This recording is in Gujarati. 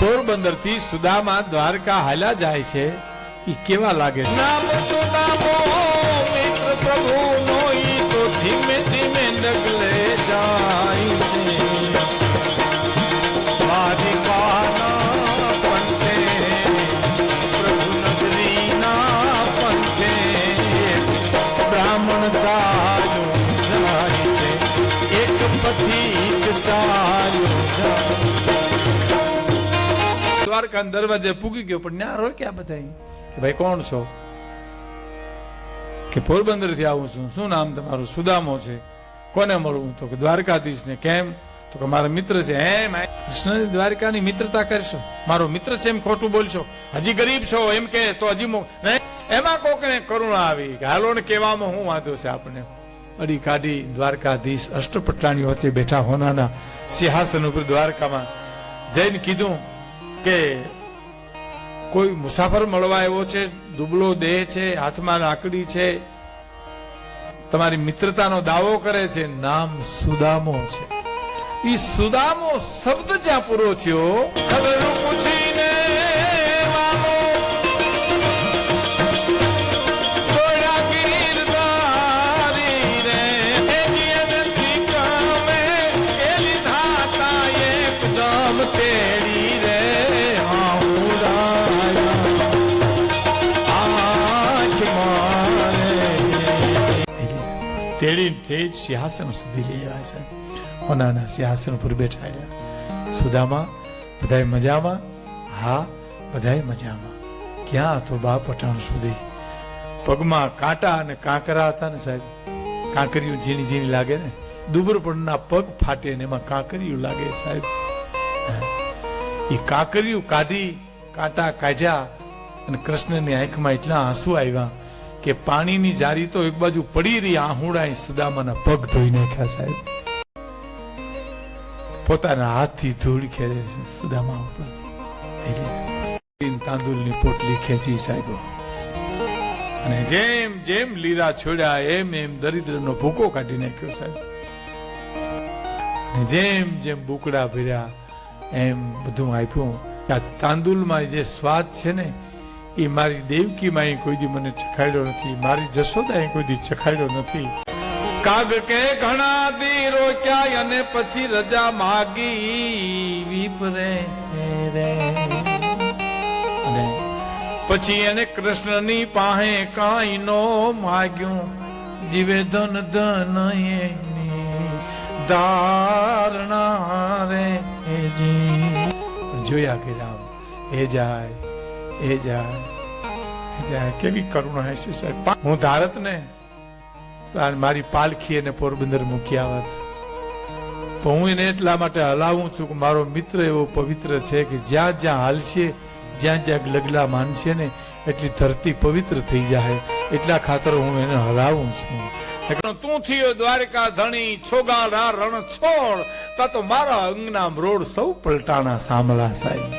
પોરબંદર થી સુદામા દ્વારકા હાલ્યા જાય છે, ઈ કેવા લાગે છે? નામ સુદામો મિત્ર પ્રભુનો, ઈ તો ધીમે ધીમે ડગલે જાય છે. દ્વારિકાના પંથે, પ્રભુ નગરીના પંથે, બ્રાહ્મણ ચાલ્યો જાય છે, એક પથિક ચાલ્યો જાય. દ્વારકા દરવાજે પૂગી ગયો, પણ ત્યાં રોક્યા બધા કે ભાઈ કોણ છો? કે પોરબંદર થી આવું છું. શું નામ તમારું? સુદામો છે. કોને મળવું? તો કે દ્વારકાધીશ ને. કેમ? તો કે મારા મિત્ર છે. એમ કૃષ્ણ દ્વારકાની મિત્રતા કરશો? મારો મિત્ર છે એમ ખોટું બોલશો? હજી ગરીબ છો એમ કે તો હજી એમાં કોકને કરુણા આવી કે હાલો ને કહેવામાં શું વાંધો છે આપણે? અડી કાઢી દ્વારકાધીશ અષ્ટપટાણીઓ વચ્ચે બેઠા હોનાના સિંહાસન ઉપર દ્વારકામાં જઈને કીધું કે કોઈ મુસાફર મળવા આવ્યો છે, દુબળો દેહ છે, હાથમાં લાકડી છે, તમારી મિત્રતાનો દાવો કરે છે, નામ સુદામો છે. ઈ સુદામો શબ્દ જ્યાં પૂરો થયો, ખબર પૂછીને મામો થોડા ગીરધારી રે, એજીને ત્રિકમે એ લીધા તા એકદમ તેડી રે. તેડી સિંહાસન સુધી લઈ આવ્યા છે. હોનાના સિંહાસન ઉપર બેઠાડ્યા. સુદામા બધાય મજામાં? હા, બધાય મજામાં. ક્યાં હતો બા પટાણ સુધી? પગમાં કાંટા અને કાંકરા હતા ને સાહેબ. કાંકરિયું ઝીણી ઝીણી લાગે ને, દુબળપણના પગ ફાટે ને એમાં કાંકરિયું લાગે સાહેબ. એ કાંકરિયું કાઢી, કાંટા કાઢ્યા અને કૃષ્ણની આંખમાં એટલા આંસુ આવ્યા કે પાણીની જારી તો એક બાજુ પડી રહી, આહુડા સુદામાના પગ ધોઈ નાખ્યા સાહેબ. પોતાના હાથથી ધૂળ ખેરે છે સુદામા ઉપર. તાંદુલની પોટલી ખેંચી સાહેબો, અને જેમ જેમ લીરા છોડ્યા એમ એમ દરિદ્રનો ભૂકો કાઢી નાખ્યો સાહેબ. અને જેમ જેમ બુકડા ભર્યા એમ બધું આપ્યું. આ તાંદુલમાં જે સ્વાદ છે ને, એ મારી દેવકી માં કોઈ દી મને ચખાડ્યો નથી, મારી જશોદા કોઈ દી ચખાડ્યો નથી. કાગ કે ઘણા દી રોક્યા અને પછી રજા માગી વિપરે રે. અને પછી એને કૃષ્ણની પાસે કાંઈ નો માગ્યું, જીવે ધન ધન એની ધારણા રે જી. જોયા કે રામ એ જાય, એ જાય, કેવી કરુણા હશે સાહેબ. હું ધારત ને તો મારી પાલખી એને પોરબંદર મૂકી આવત. તો હું એને એટલા માટે હલાવું છું કે મારો મિત્ર એવો પવિત્ર છે કે જ્યાં જ્યાં હાલશે, જ્યાં જ્યાં લગલા માનશે ને, એટલી ધરતી પવિત્ર થઈ જાય. એટલા ખાતર હું એને હલાવું છું. તું થયો દ્વારકા ધણી, છોગાડા રણ છોડ, તા તો મારા અંગના રોડ સૌ પલટાણા સાંભળા સાહેબ.